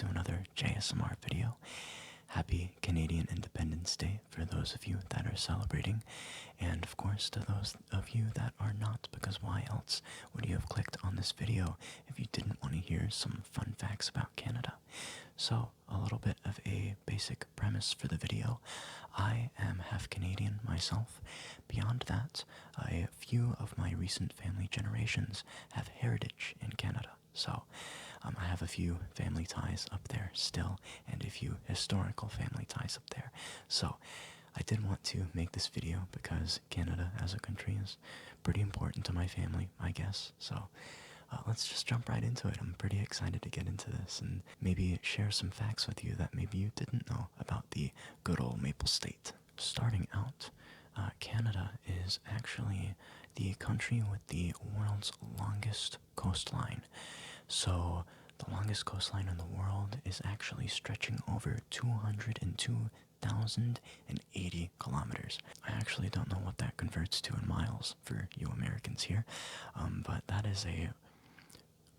to another JSMR video. Happy Canadian Independence Day for those of you that are celebrating, and of course to those of you that are not, because why else would you have clicked on this video if you didn't want to hear some fun facts about Canada? So, a little bit of a basic premise for the video. I am half Canadian myself. Beyond that, a few of my recent family generations have heritage in Canada. So, I have a few family ties up there still, and a few historical family ties up there. So, I did want to make this video because Canada as a country is pretty important to my family, I guess. So, let's just jump right into it. I'm pretty excited to get into this and maybe share some facts with you that maybe you didn't know about the good old Maple State. Starting out, Canada is actually the country with the world's longest coastline. So the longest coastline in the world is actually stretching over 202,080 kilometers. I actually don't know what that converts to in miles for you Americans here, but that is a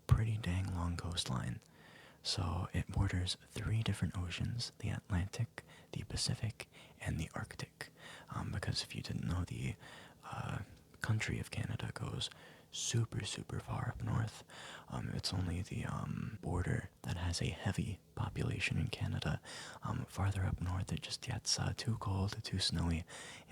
pretty dang long coastline. So it borders 3 different oceans: the Atlantic, the Pacific, and the Arctic. Because if you didn't know, the country of Canada goes super far up north. It's only the border that has a heavy population in Canada. Farther up north, it just gets too cold, too snowy,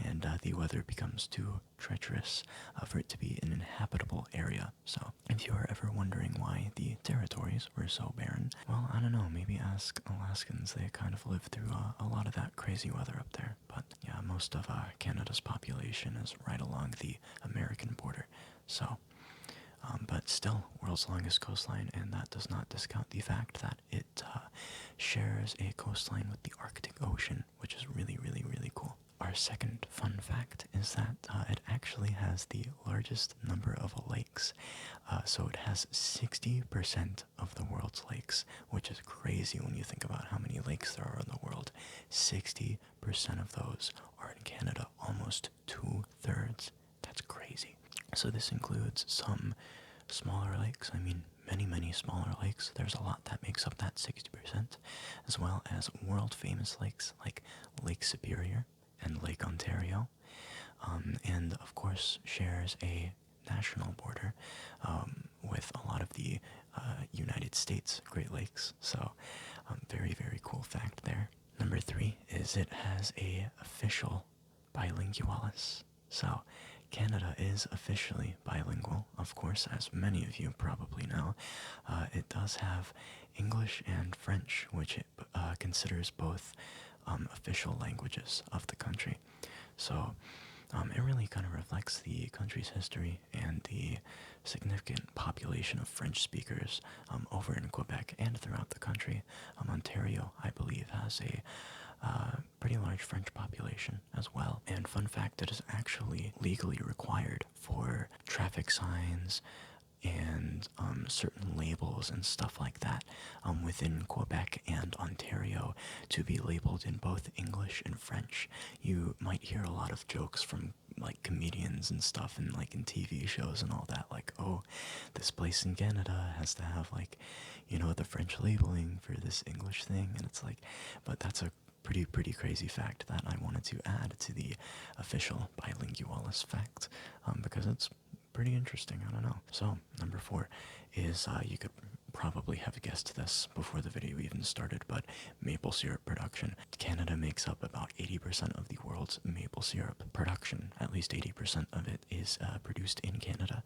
and the weather becomes too treacherous for it to be an inhabitable area. So, if you are ever wondering why the territories were so barren, well, I don't know, maybe ask Alaskans. They kind of live through a lot of that crazy weather up there. But yeah, most of Canada's population is right along the American border. So, but still, world's longest coastline, and that does not discount the fact that it shares a coastline with the Arctic Ocean, which is really cool. Our second fun fact is that it actually has the largest number of lakes. So it has 60% of the world's lakes, which is crazy when you think about how many lakes there are in the world. 60% of those are in Canada, almost 2/3. That's crazy. So this includes some smaller lakes. I mean, many smaller lakes. There's a lot that makes up that 60%, as well as world-famous lakes like Lake Superior and Lake Ontario, and of course shares a national border with a lot of the United States Great Lakes. So, very cool fact there. Number 3 is it has a official bilingualis. So, Canada is officially bilingual, of course, as many of you probably know. It does have English and French, which it considers both official languages of the country. So it really kind of reflects the country's history and the significant population of French speakers over in Quebec and throughout the country. Ontario, I believe, has a pretty large French population as well. And fun fact, it is actually legally required for traffic signs and certain labels and stuff like that within Quebec and Ontario to be labeled in both English and French. You might hear a lot of jokes from like comedians and stuff and like in TV shows and all that, like, oh, this place in Canada has to have like, you know, the French labeling for this English thing, and it's like, but that's a pretty crazy fact that I wanted to add to the official bilingualis fact, because it's pretty interesting. I don't know. So, number 4 is, you could probably have guessed this before the video even started, but maple syrup production. Canada makes up about 80% of the world's maple syrup production. At least 80% of it is produced in Canada.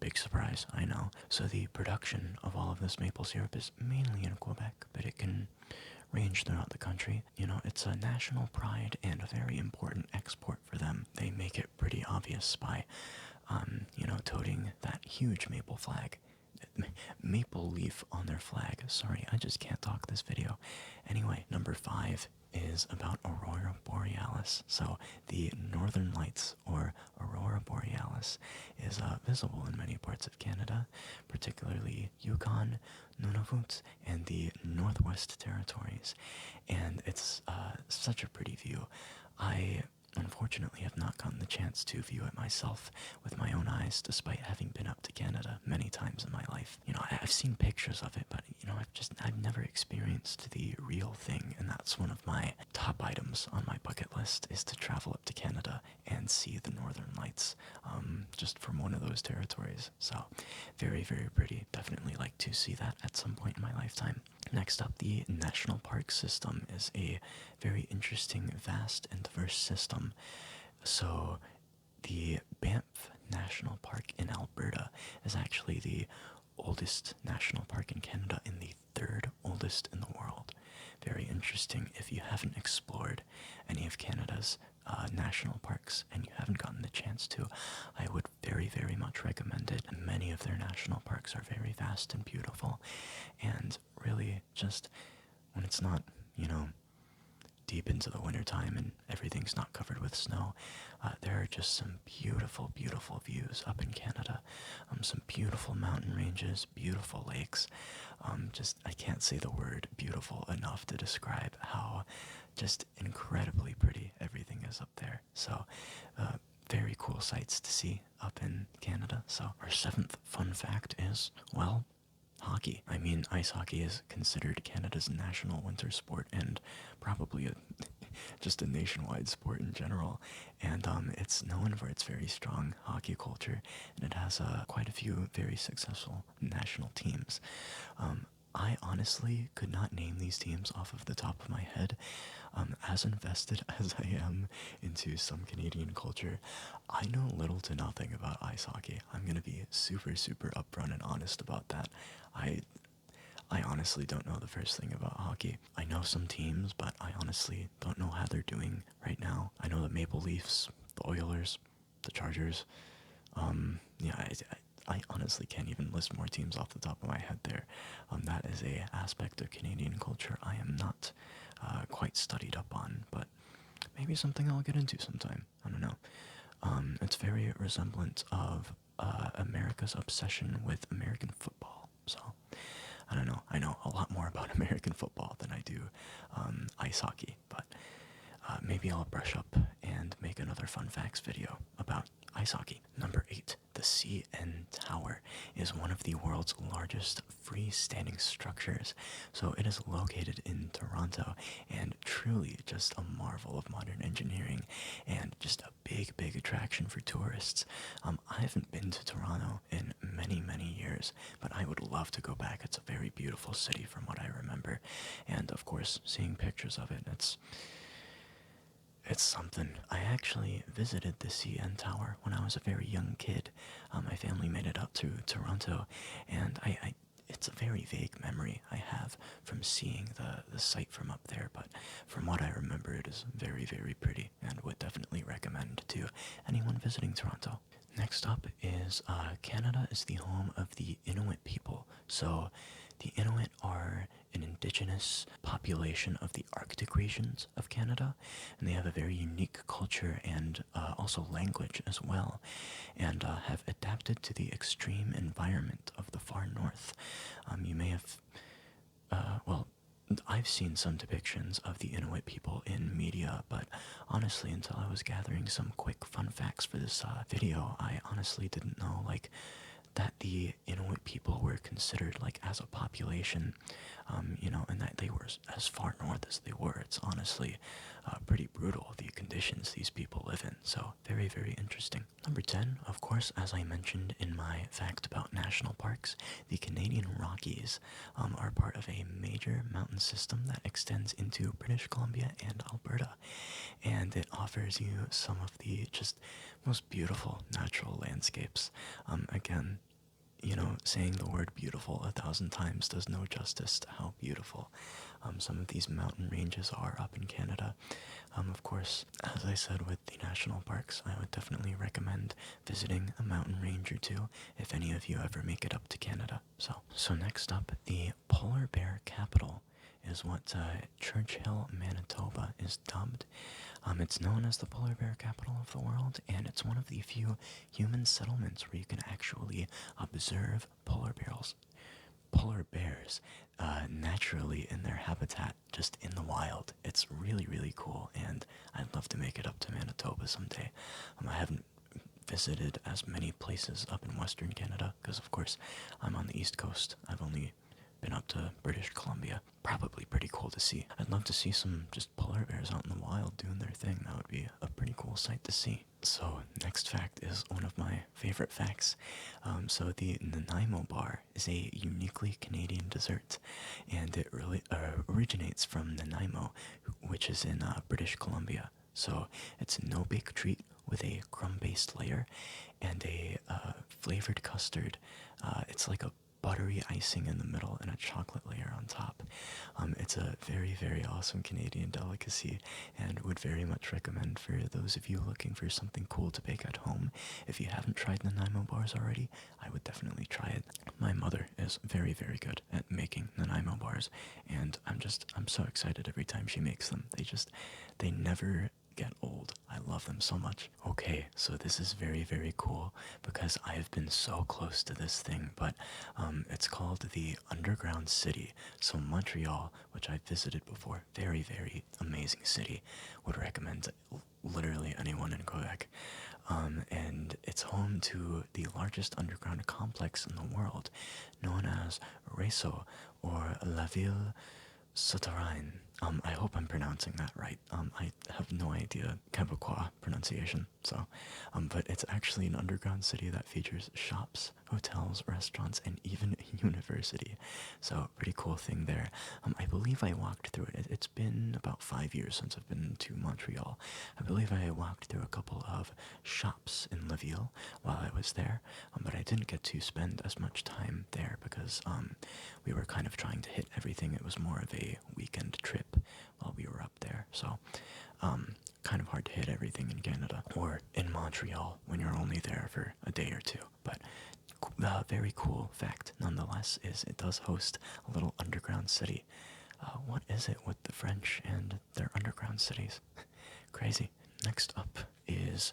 Big surprise, I know. So the production of all of this maple syrup is mainly in Quebec, but it can range throughout the country. You know, it's a national pride and a very important export for them. They make it pretty obvious by toting that huge maple flag. Maple leaf on their flag. Sorry, I just can't talk this video. Anyway, number 5 is about Aurora Borealis. So the Northern Lights, or Aurora Borealis, is visible in many parts of Canada, particularly Yukon, Nunavut, and the Northwest Territories. And it's such a pretty view. I unfortunately have not gotten the chance to view it myself with my own eyes, despite having been up to Canada many times in my life. You know, I've seen pictures of it, but I've never experienced the real thing, and that's one of my top items on my bucket list, is to travel up to Canada and see the Northern Lights, just from one of those territories. So, very, very pretty. Definitely like to see that at some point in my lifetime. Next up, the national park system is a very interesting, vast, and diverse system. So, the Banff National Park in Alberta is actually the oldest national park in Canada and the third oldest in the world. Very interesting. If you haven't explored any of Canada's national parks and you haven't gotten the chance to, I would very, very much recommend it. Many of their national parks are very vast and beautiful, and really just when it's not, deep into the wintertime and everything's not covered with snow, there are just some beautiful, beautiful views up in Canada. Some beautiful mountain ranges, beautiful lakes. I can't say the word beautiful enough to describe how just incredibly pretty everything is up there. So, very cool sights to see up in Canada. So, our seventh fun fact is, well, hockey. I mean, ice hockey is considered Canada's national winter sport and probably just a nationwide sport in general. And it's known for its very strong hockey culture, and it has quite a few very successful national teams. I honestly could not name these teams off of the top of my head. As invested as I am into some Canadian culture, I know little to nothing about ice hockey. I'm going to be super, super upfront and honest about that. I honestly don't know the first thing about hockey. I know some teams, but I honestly don't know how they're doing right now. I know the Maple Leafs, the Oilers, the Chargers. I honestly can't even list more teams off the top of my head there. That is a aspect of Canadian culture I am not quite studied up on, but maybe something I'll get into sometime. I don't know. It's very resemblant of America's obsession with American football. So, I don't know. I know a lot more about American football than I do ice hockey, but maybe I'll brush up and make another fun facts video about ice hockey. Number 8, the CN Tower is one of the world's largest freestanding structures. So it is located in Toronto, and truly just a marvel of modern engineering and just a big, big attraction for tourists. I haven't been to Toronto in many, many years, but I would love to go back. It's a very beautiful city from what I remember, and of course, seeing pictures of it, it's something. I actually visited the CN Tower when I was a very young kid. My family made it up to Toronto, and it's a very vague memory I have from seeing the site from up there, but from what I remember, it is very, very pretty, and would definitely recommend to anyone visiting Toronto. Next up is Canada is the home of the Inuit people. So the Inuit are an indigenous population of the Arctic regions of Canada, and they have a very unique culture and also language as well, and have adapted to the extreme environment of the far north. You may have, I've seen some depictions of the Inuit people in media, but honestly, until I was gathering some quick fun facts for this video, I honestly didn't know, that the Inuit people were considered, as a population, and that they were as far north as they were. It's honestly pretty brutal, the conditions these people live in, so very, very interesting. Number 10, of course, as I mentioned in my fact about national parks, the Canadian Rockies are part of a major mountain system that extends into British Columbia and Alberta, and it offers you some of the just most beautiful natural landscapes. Again, saying the word beautiful 1,000 times does no justice to how beautiful some of these mountain ranges are up in Canada. Of course, as I said with the national parks, I would definitely recommend visiting a mountain range or two if any of you ever make it up to Canada. So next up, the polar bear capital is what Churchill, Manitoba is dubbed. It's known as the polar bear capital of the world, and it's one of the few human settlements where you can actually observe polar bears naturally in their habitat, just in the wild. It's really, really cool, and I'd love to make it up to Manitoba someday. I haven't visited as many places up in Western Canada, because of course I'm on the East Coast. I've only been up to British Columbia. Probably pretty cool to see. I'd love to see some just polar bears out in the wild doing their thing. That would be a pretty cool sight to see. So next fact is one of my favorite facts. So the Nanaimo bar is a uniquely Canadian dessert, and it really originates from Nanaimo, which is in British Columbia. So it's a no-bake treat with a crumb-based layer and a flavored custard. It's like a buttery icing in the middle and a chocolate layer on top. It's a very, very awesome Canadian delicacy and would very much recommend for those of you looking for something cool to bake at home. If you haven't tried Nanaimo bars already, I would definitely try it. My mother is very, very good at making Nanaimo bars, and I'm so excited every time she makes them. They never get old. I love them so much. Okay, so this is very, very cool because I have been so close to this thing, but it's called the Underground City. So Montreal, which I've visited before, very, very amazing city. Would recommend literally anyone in Quebec. And it's home to the largest underground complex in the world, known as Réseau or La Ville Souterraine. I hope I'm pronouncing that right. I have no idea Quebecois pronunciation, so, but it's actually an underground city that features shops, hotels, restaurants, and even a university. So, pretty cool thing there. I believe I walked through it. It's been about 5 years since I've been to Montreal. I believe I walked through a couple of shops in La Ville while I was there, but I didn't get to spend as much time there because we were kind of trying to hit everything. It was more of a weekend trip while we were up there, so kind of hard to hit everything in Canada or in Montreal when you're only there for a day or two. But very cool fact nonetheless is it does host a little underground city. What is it with the French and their underground cities? Crazy. Next up is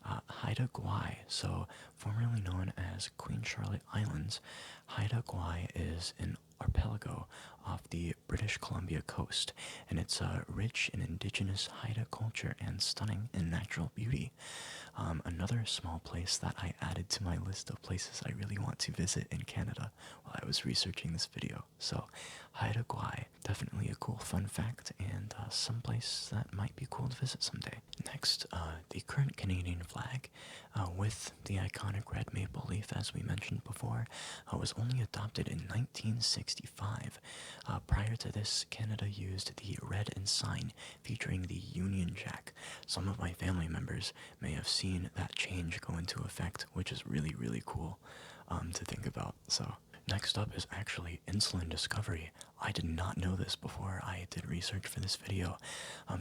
Haida Gwaii, so formerly known as Queen Charlotte Islands. Haida Gwaii is an archipelago off the British Columbia coast, and it's rich in indigenous Haida culture and stunning in natural beauty. Another small place that I added to my list of places I really want to visit in Canada while I was researching this video. So, Haida Gwaii, definitely a cool fun fact, and some place that might be cool to visit someday. Next, the current Canadian flag, with the iconic red maple leaf, as we mentioned before, was only adopted in 1965. Prior to this, Canada used the red ensign featuring the Union Jack. Some of my family members may have seen that change go into effect, which is really, really cool to think about. So, next up is actually insulin discovery. I did not know this before I did research for this video.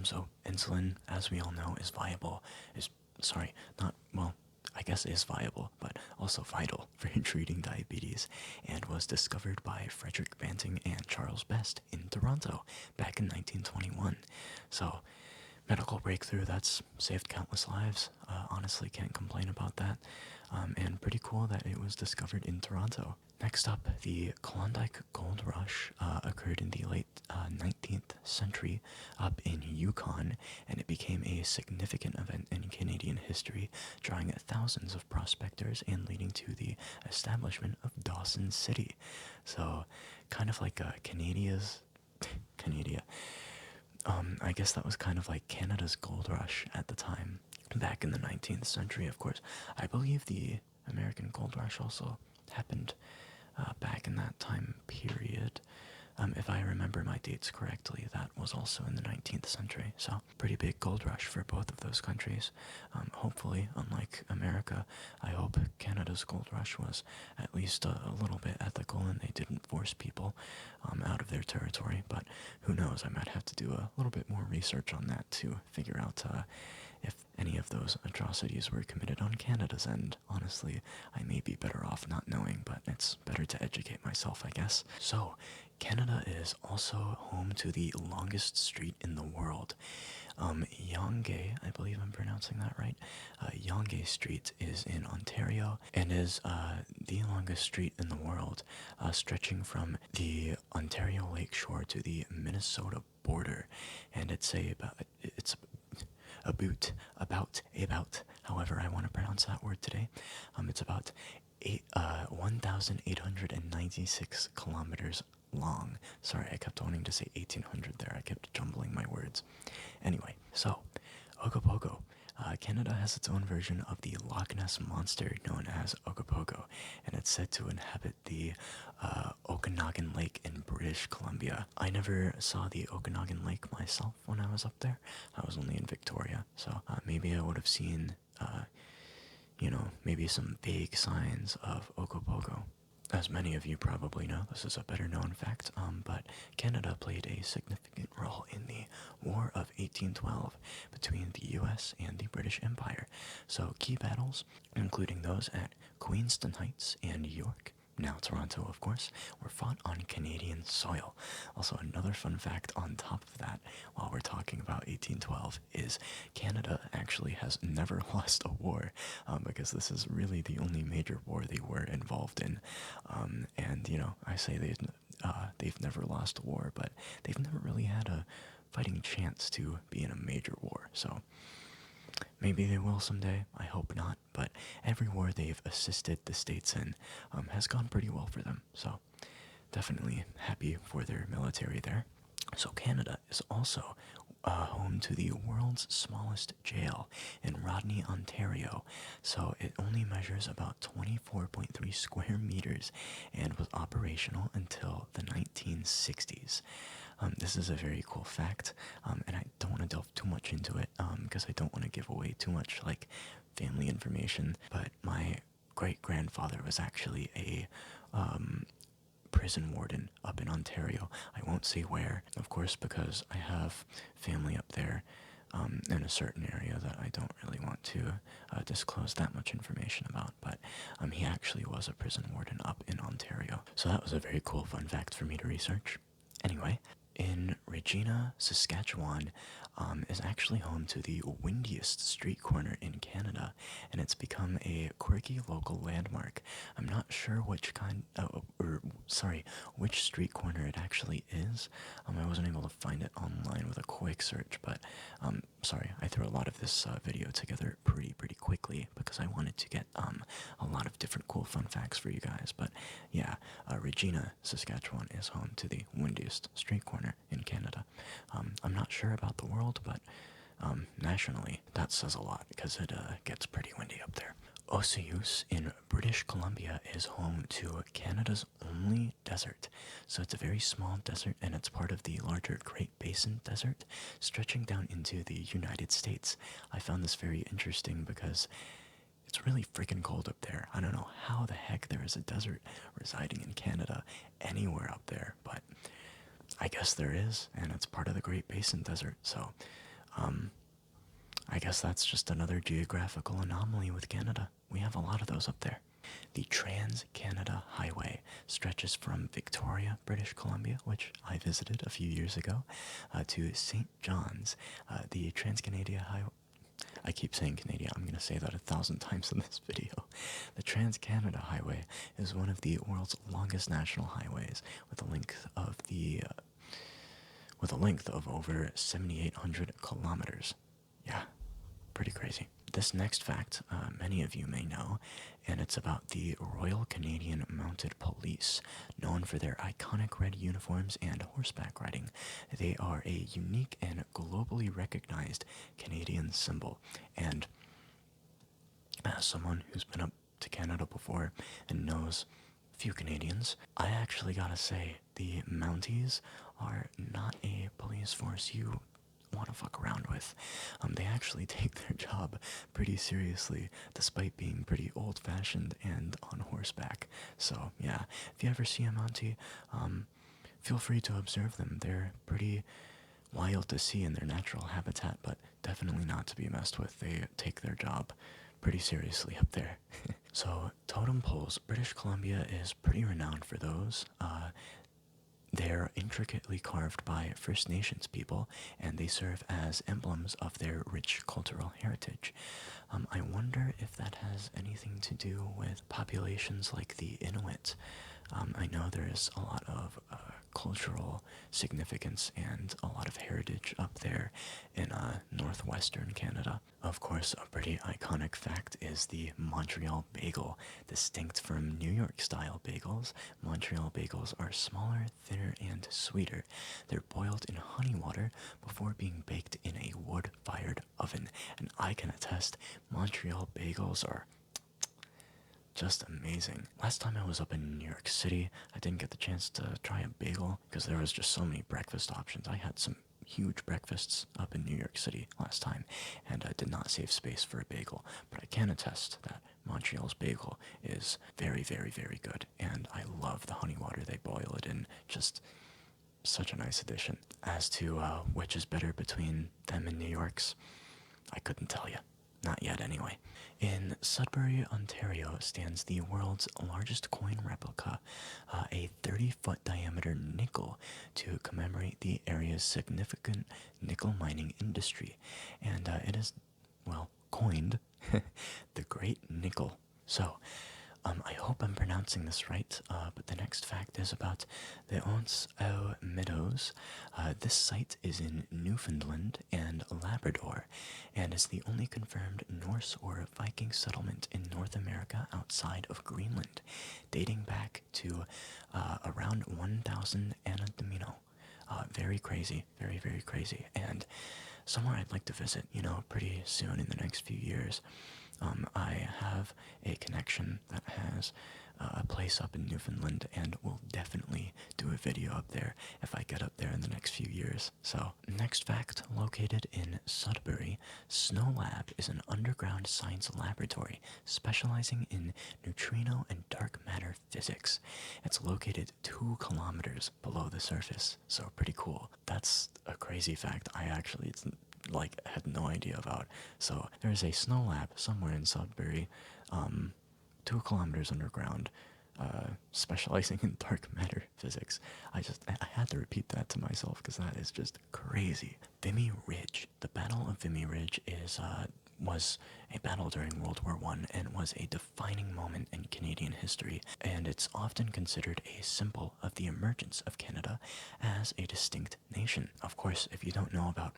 So insulin, as we all know, is viable. I guess is viable, but also vital for treating diabetes, and was discovered by Frederick Banting and Charles Best in Toronto back in 1921. So, medical breakthrough that's saved countless lives. Honestly, can't complain about that. And pretty cool that it was discovered in Toronto. Next up, the Klondike Gold Rush occurred in the late 19th century up in Yukon, and it became a significant event in Canadian history, drawing thousands of prospectors and leading to the establishment of Dawson City. So, kind of like Canada. I guess that was kind of like Canada's gold rush at the time. Back in the 19th century, of course. I believe the American gold rush also happened back in that time period. If I remember my dates correctly, that was also in the 19th century. So, pretty big gold rush for both of those countries. Hopefully, unlike America, I hope Canada's gold rush was at least a little bit ethical and they didn't force people out of their territory. But who knows, I might have to do a little bit more research on that to figure out if any of those atrocities were committed on Canada's end. Honestly, I may be better off not knowing, but it's better to educate myself, I guess. So, Canada is also home to the longest street in the world. Yonge, I believe I'm pronouncing that right. Yonge Street is in Ontario and is the longest street in the world, stretching from the Ontario Lake shore to the Minnesota border. And it's about, however I want to pronounce that word today. It's about 1,896 kilometers long. Sorry, I kept wanting to say 1800 there. I kept jumbling my words. Anyway, so Ogopogo. Canada has its own version of the Loch Ness Monster known as Ogopogo, and it's said to inhabit the Okanagan Lake in British Columbia. I never saw the Okanagan Lake myself when I was up there. I was only in Victoria, so maybe I would have seen, maybe some vague signs of Ogopogo. As many of you probably know, this is a better known fact, but Canada played a significant role in the War of 1812 between the US and the British Empire. So key battles, including those at Queenston Heights and York, now Toronto of course, were fought on Canadian soil. Also, another fun fact on top of that, while we're talking about 1812, is Canada actually has never lost a war, because this is really the only major war they were involved in. And I say they've never lost a war, but they've never really had a fighting chance to be in a major war. So maybe they will someday. I hope not. But every war they've assisted the states in has gone pretty well for them. So definitely happy for their military there. So Canada is also home to the world's smallest jail in Rodney, Ontario. So it only measures about 24.3 square meters and was operational until the 1960s. This is a very cool fact, and I don't want to delve too much into it because I don't want to give away too much like family information. But my great-grandfather was actually a prison warden up in Ontario. I won't say where, of course, because I have family up there in a certain area that I don't really want to disclose that much information about. But he actually was a prison warden up in Ontario. So that was a very cool fun fact for me to research. Anyway, in Regina, Saskatchewan, is actually home to the windiest street corner in Canada, and it's become a quirky local landmark. I'm not sure which which street corner it actually is. I wasn't able to find it online with a quick search, but sorry, I threw a lot of this video together pretty quickly because I wanted to get a lot of different cool fun facts for you guys. But yeah, Regina, Saskatchewan is home to the windiest street corner in Canada. I'm not sure about the world, but nationally, that says a lot because it gets pretty windy up there. Osseous in British Columbia is home to Canada's only desert. So it's a very small desert, and it's part of the larger Great Basin Desert, stretching down into the United States. I found this very interesting because it's really freaking cold up there. I don't know how the heck there is a desert residing in Canada anywhere up there, but I guess there is, and it's part of the Great Basin Desert. So I guess that's just another geographical anomaly with Canada. We have a lot of those up there. The Trans-Canada Highway stretches from Victoria, British Columbia, which I visited a few years ago, to St. John's. The Trans-Canada Highway, I keep saying Canadian, I'm going to say that 1,000 times in this video. The Trans-Canada Highway is one of the world's longest national highways with a length of over 7,800 kilometers. Yeah, pretty crazy. This next fact, many of you may know, and it's about the Royal Canadian Mounted Police, known for their iconic red uniforms and horseback riding. They are a unique and globally recognized Canadian symbol, and as someone who's been up to Canada before and knows a few Canadians, I actually gotta say, the Mounties are not a police force you want to fuck around with. They actually take their job pretty seriously, despite being pretty old-fashioned and on horseback. So yeah, if you ever see a Mountie, feel free to observe them. They're pretty wild to see in their natural habitat, but definitely not to be messed with. They take their job pretty seriously up there. So totem poles, British Columbia is pretty renowned for those. They're intricately carved by First Nations people, and they serve as emblems of their rich cultural heritage. I wonder if that has anything to do with populations like the Inuit. I know there's a lot of cultural significance and a lot of heritage up there in northwestern Canada. Of course, a pretty iconic fact is the Montreal Bagel. Distinct from New York style bagels, Montreal bagels are smaller, thinner, and sweeter. They're boiled in honey water before being baked in a wood-fired oven, and I can attest, Montreal bagels are just amazing. Last time I was up in New York City, I didn't get the chance to try a bagel because there was just so many breakfast options. I had some huge breakfasts up in New York City last time, and I did not save space for a bagel, but I can attest that Montreal's bagel is very, very, very good, and I love the honey water they boil it in. Just such a nice addition. As to which is better between them and New York's, I couldn't tell you. Not yet, anyway. In Sudbury, Ontario, stands the world's largest coin replica, a 30-foot diameter nickel to commemorate the area's significant nickel mining industry. And it is, well, coined the Great Nickel. So, I hope I'm pronouncing this right, but the next fact is about the Ons aux Meadows. This site is in Newfoundland and Labrador, and is the only confirmed Norse or Viking settlement in North America outside of Greenland, dating back to around 1000 Anno Domino. Very crazy, very, very crazy, and somewhere I'd like to visit, pretty soon in the next few years. I have a connection that has a place up in Newfoundland, and will definitely do a video up there if I get up there in the next few years. So, next fact, located in Sudbury, Snowlab is an underground science laboratory specializing in neutrino and dark matter physics. It's located 2 kilometers below the surface, so pretty cool. That's a crazy fact. It's had no idea about. So there's a snow lab somewhere in Sudbury, 2 kilometers underground, specializing in dark matter physics. I had to repeat that to myself because that is just crazy. Vimy Ridge. The Battle of Vimy Ridge was a battle during World War I and was a defining moment in Canadian history, and it's often considered a symbol of the emergence of Canada as a distinct nation. Of course, if you don't know about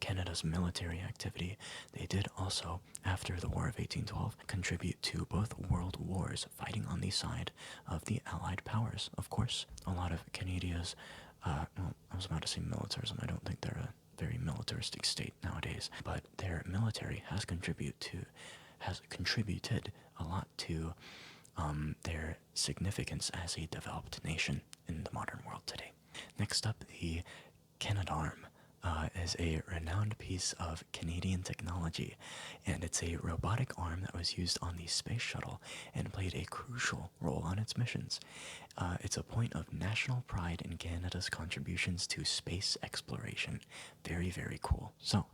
Canada's military activity, they did also, after the War of 1812, contribute to both world wars, fighting on the side of the Allied powers. Of course, a lot of Canada's, I was about to say militarism. I don't think they're a very militaristic state nowadays, but their military has contributed a lot to their significance as a developed nation in the modern world today. Next up, the Canadarm. Is a renowned piece of Canadian technology, and it's a robotic arm that was used on the space shuttle and played a crucial role on its missions. It's a point of national pride in Canada's contributions to space exploration. Very, very cool. So,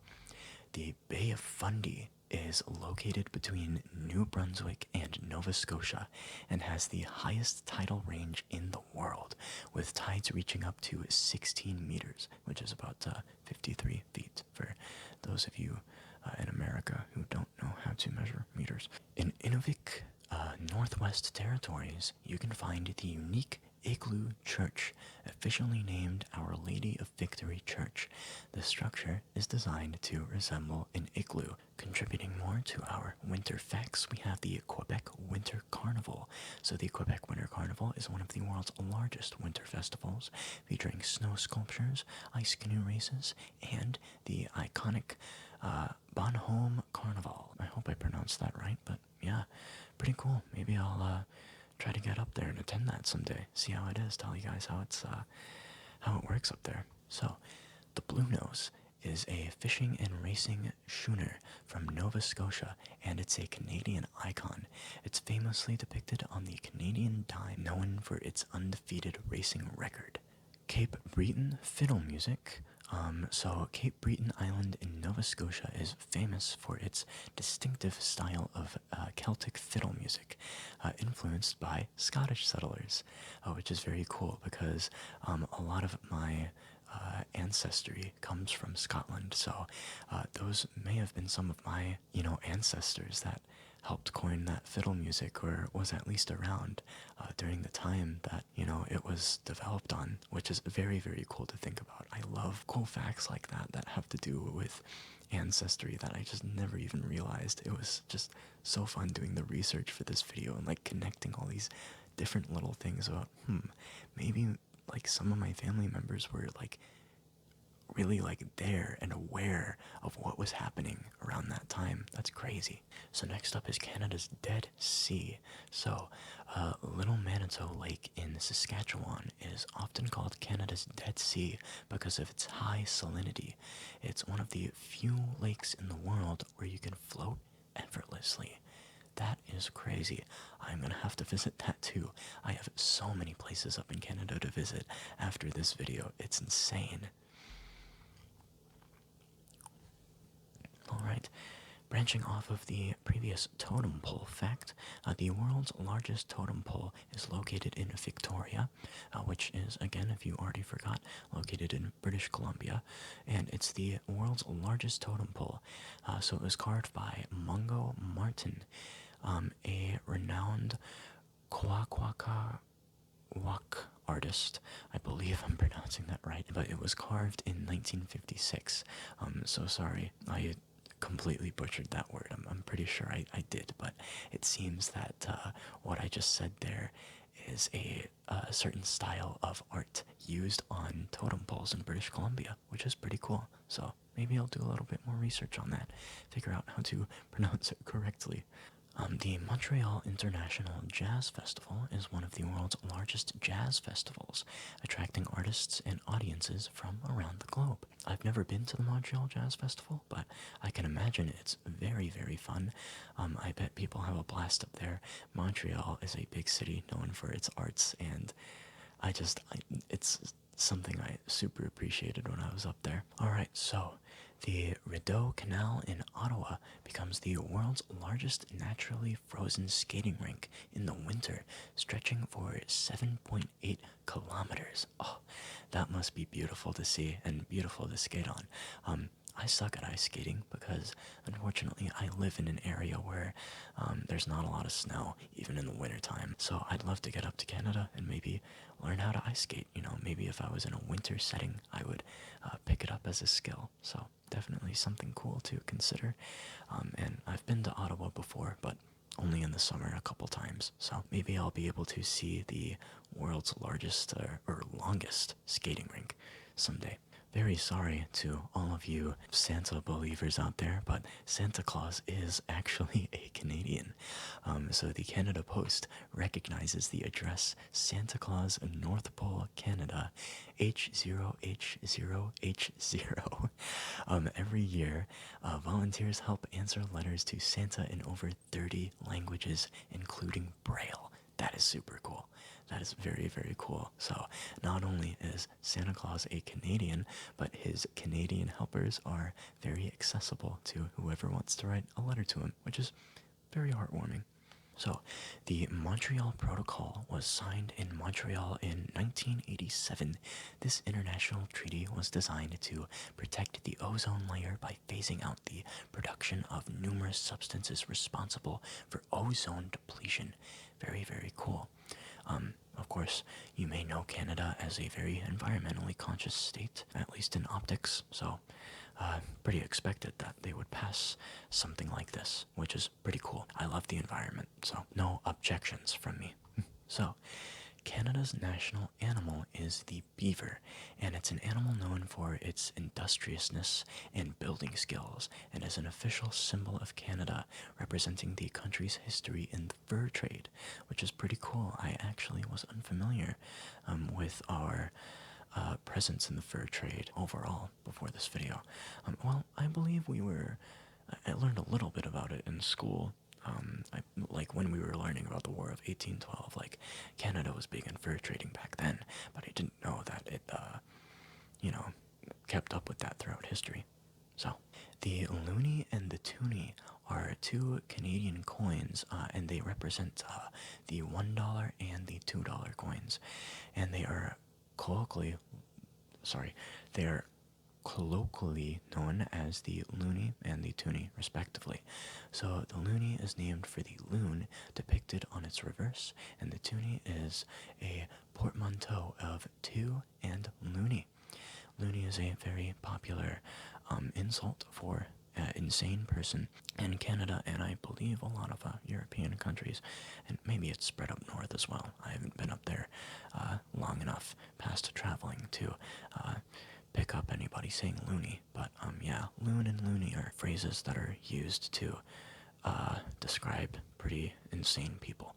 the Bay of Fundy is located between New Brunswick and Nova Scotia and has the highest tidal range in the world, with tides reaching up to 16 meters, which is about 53 feet for those of you in America who don't know how to measure meters. In Inuvik, Northwest Territories, you can find the unique Igloo Church, officially named Our Lady of Victory Church. The structure is designed to resemble an igloo. Contributing more to our winter facts, we have the Quebec Winter Carnival. So the Quebec Winter Carnival is one of the world's largest winter festivals, featuring snow sculptures, ice canoe races, and the iconic Bonhomme Carnival. I hope I pronounced that right, but yeah, pretty cool. Maybe I'll try to get up there and attend that someday. See how it is. Tell you guys how it works up there. So, the Blue Nose is a fishing and racing schooner from Nova Scotia, and it's a Canadian icon. It's famously depicted on the Canadian dime, known for its undefeated racing record. Cape Breton fiddle music. So Cape Breton Island in Nova Scotia is famous for its distinctive style of Celtic fiddle music, influenced by Scottish settlers, which is very cool because a lot of my ancestry comes from Scotland, so those may have been some of my, ancestors that helped coin that fiddle music, or was at least around during the time that, it was developed on, which is very, very cool to think about. I love cool facts like that that have to do with ancestry that I just never even realized. It was just so fun doing the research for this video and like connecting all these different little things about, maybe like some of my family members were like really like there and aware of what was happening around that time. That's crazy. So next up is Canada's Dead Sea. So Little Manito Lake in Saskatchewan is often called Canada's Dead Sea because of its high salinity. It's one of the few lakes in the world where you can float effortlessly. That is crazy. I'm gonna have to visit that too. I have so many places up in Canada to visit after this video. It's insane. Alright, branching off of the previous totem pole fact, the world's largest totem pole is located in Victoria, which is, again, if you already forgot, located in British Columbia, and it's the world's largest totem pole. So it was carved by Mungo Martin, a renowned Kwakwaka Wak artist. I believe I'm pronouncing that right, but it was carved in 1956. So sorry, I completely butchered that word. I'm pretty sure I did, but it seems that what I just said there is a certain style of art used on totem poles in British Columbia, which is pretty cool. So maybe I'll do a little bit more research on that, figure out how to pronounce it correctly. The Montreal International Jazz Festival is one of the world's largest jazz festivals, attracting artists and audiences from around the globe. I've never been to the Montreal Jazz Festival, but I can imagine it's very, very fun. I bet people have a blast up there. Montreal is a big city known for its arts, and it's something I super appreciated when I was up there. Alright, so the Rideau Canal in Ottawa becomes the world's largest naturally frozen skating rink in the winter, stretching for 7.8 kilometers. Oh, that must be beautiful to see and beautiful to skate on. I suck at ice skating because, unfortunately, I live in an area where there's not a lot of snow, even in the wintertime. So I'd love to get up to Canada and maybe learn how to ice skate. Maybe if I was in a winter setting, I would pick it up as a skill. So definitely something cool to consider. And I've been to Ottawa before, but only in the summer a couple times. So maybe I'll be able to see the world's largest or longest skating rink someday. Very sorry to all of you Santa believers out there, but Santa Claus is actually a Canadian. So the Canada Post recognizes the address Santa Claus, North Pole, Canada, H0H0H0. Every year, volunteers help answer letters to Santa in over 30 languages, including Braille. That is super cool. That is very, very cool. So, not only is Santa Claus a Canadian, but his Canadian helpers are very accessible to whoever wants to write a letter to him, which is very heartwarming. So, the Montreal Protocol was signed in Montreal in 1987. This international treaty was designed to protect the ozone layer by phasing out the production of numerous substances responsible for ozone depletion. Very, very cool. Of course, you may know Canada as a very environmentally conscious state, at least in optics, so pretty expected that they would pass something like this, which is pretty cool. I love the environment, so no objections from me. So, Canada's national animal is the beaver, and it's an animal known for its industriousness and building skills, and is an official symbol of Canada, representing the country's history in the fur trade, which is pretty cool. I actually was unfamiliar with our presence in the fur trade overall before this video. Well, I believe I learned a little bit about it in school. Like when we were learning about the War of 1812, like Canada was big in fur trading back then, but I didn't know that it, kept up with that throughout history. So, the loonie and the toonie are two Canadian coins, and they represent the $1 and the $2 coins, and they are colloquially known as the Looney and the Toonie, respectively. So the Looney is named for the loon depicted on its reverse, and the Toonie is a portmanteau of two and loony. Loony is a very popular insult for insane person in Canada, and I believe a lot of European countries, and maybe it's spread up north as well. I haven't been up there long enough past traveling to pick up anybody saying loony, but yeah, loon and loony are phrases that are used to describe pretty insane people.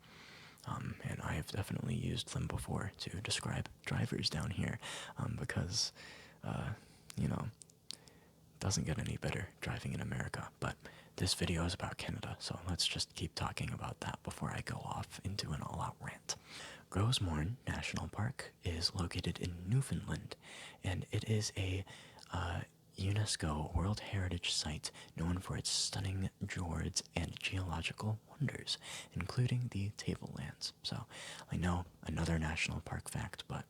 And I have definitely used them before to describe drivers down here, because, you know, it doesn't get any better driving in America. But this video is about Canada, so let's just keep talking about that before I go off into an all-out rant. Gros-Morne National Park is located in Newfoundland, and it is a UNESCO World Heritage Site known for its stunning fjords and geological wonders, including the tablelands. So, I know another national park fact, but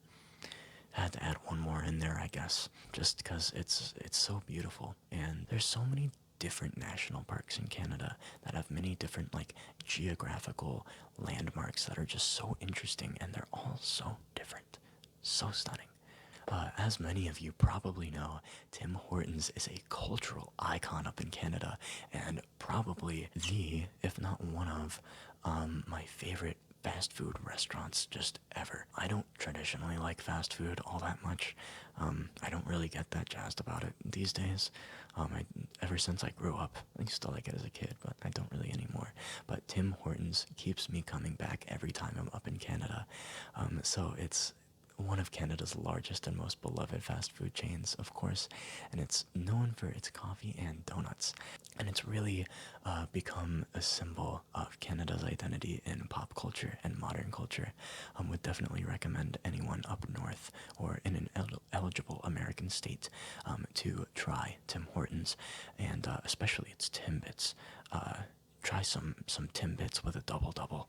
had to add one more in there, I guess, just because it's so beautiful, and there's so many different national parks in Canada that have many different like geographical landmarks that are just so interesting, and they're all so different, so stunning. As many of you probably know, Tim Hortons is a cultural icon up in Canada, and probably the, if not one of, my favorite fast food restaurants just ever. I don't traditionally like fast food all that much. I don't really get that jazzed about it these days. Ever since I grew up, I used to like it as a kid, but I don't really anymore. But Tim Hortons keeps me coming back every time I'm up in Canada. So it's one of Canada's largest and most beloved fast food chains, of course, and it's known for its coffee and donuts. And it's really become a symbol of Canada's identity in pop culture and modern culture. Would definitely recommend anyone up north or in an eligible American state to try Tim Hortons, and especially its Timbits. Try some Timbits with a double-double.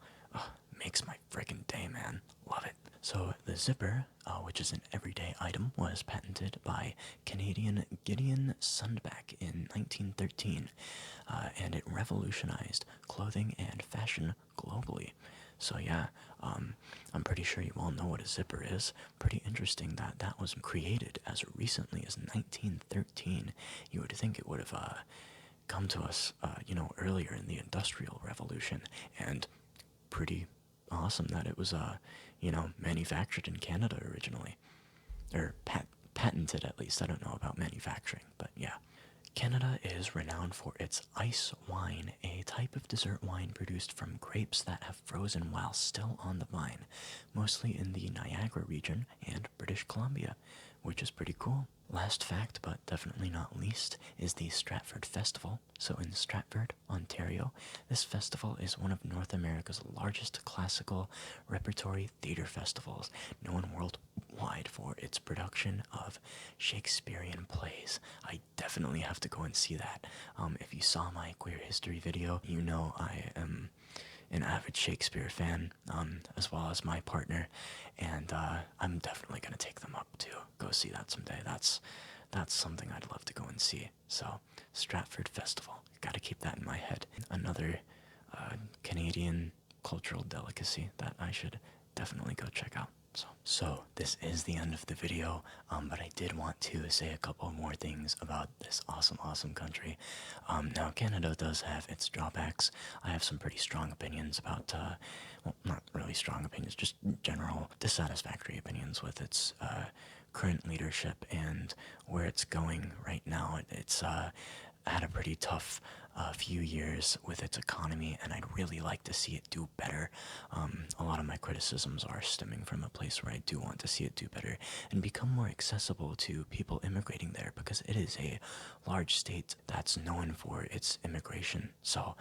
Makes my freaking day, man. Love it. So the zipper, which is an everyday item, was patented by Canadian Gideon Sundback in 1913, and it revolutionized clothing and fashion globally. So yeah, I'm pretty sure you all know what a zipper is. Pretty interesting that that was created as recently as 1913. You would think it would have come to us, earlier in the Industrial Revolution, and pretty awesome that it was, manufactured in Canada originally. Or patented, at least. I don't know about manufacturing, but yeah. Canada is renowned for its ice wine, a type of dessert wine produced from grapes that have frozen while still on the vine, mostly in the Niagara region and British Columbia, which is pretty cool. Last fact, but definitely not least, is the Stratford Festival. So in Stratford, Ontario, this festival is one of North America's largest classical repertory theater festivals, known worldwide for its production of Shakespearean plays. I definitely have to go and see that. If you saw my queer history video, you know I am an avid Shakespeare fan, as well as my partner, and I'm definitely gonna take them up to go see that someday. That's something I'd love to go and see. So, Stratford Festival, gotta keep that in my head. Another Canadian cultural delicacy that I should definitely go check out. So this is the end of the video, but I did want to say a couple more things about this awesome country. Now, Canada does have its drawbacks. I have some pretty strong opinions about, well, not really strong opinions, just general dissatisfactory opinions with its current leadership and where it's going right now. It's had a pretty tough few years with its economy, and I'd really like to see it do better. A lot of my criticisms are stemming from a place where I do want to see it do better and become more accessible to people immigrating there, because it is a large state that's known for its immigration. So,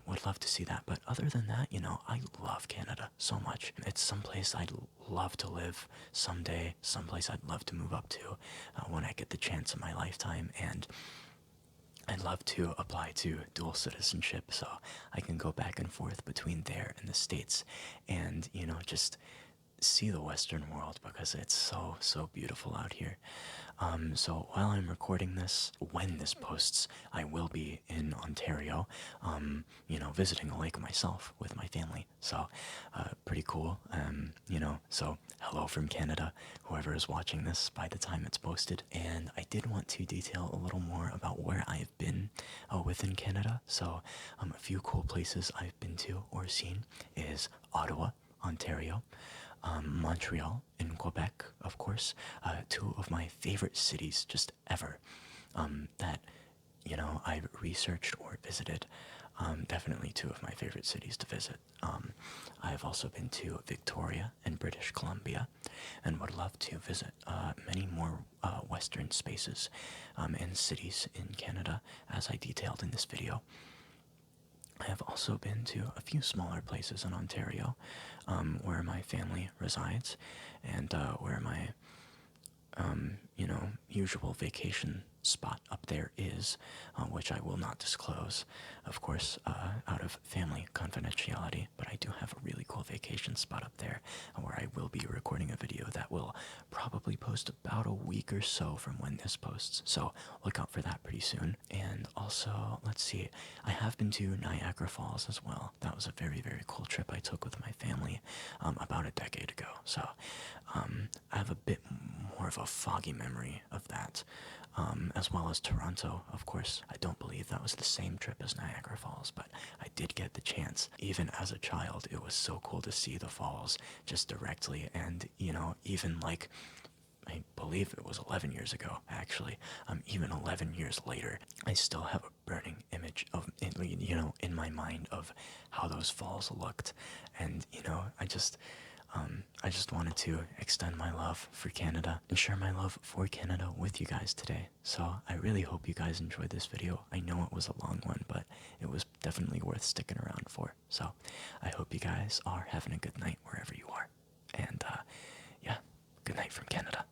would love to see that. But other than that, I love Canada so much. It's someplace I'd love to live someday, someplace I'd love to move up to when I get the chance in my lifetime, and I'd love to apply to dual citizenship so I can go back and forth between there and the States and, just see the Western world because it's so beautiful out here. So while I'm recording this, when this posts, I will be in Ontario, visiting a lake myself with my family. So pretty cool. So hello from Canada, whoever is watching this by the time it's posted. And I did want to detail a little more about where I've been within Canada. So a few cool places I've been to or seen is Ottawa, Ontario, Montreal in Quebec, of course, two of my favorite cities just ever that, I've researched or visited. Definitely two of my favorite cities to visit. I've also been to Victoria and British Columbia and would love to visit many more Western spaces and cities in Canada, as I detailed in this video. I have also been to a few smaller places in Ontario where my family resides and where my, usual vacation spot up there is, which I will not disclose, of course, out of family confidentiality. But I do have a really cool vacation spot up there where I will be recording a video that will probably post about a week or so from when this posts. So look out for that pretty soon. And also, let's see, I have been to Niagara Falls as well. That was a very cool trip I took with my family about a decade ago. So I have a bit more of a foggy memory of that, as well as Toronto, of course. I don't believe that was the same trip as Niagara Falls, but I did get the chance. Even as a child, it was so cool to see the falls just directly, and, even like, I believe it was 11 years ago, actually. Even 11 years later, I still have a burning image of, in my mind of how those falls looked. And, I just wanted to extend my love for Canada and share my love for Canada with you guys today. So I really hope you guys enjoyed this video. I know it was a long one, but it was definitely worth sticking around for. So I hope you guys are having a good night wherever you are. And yeah, good night from Canada.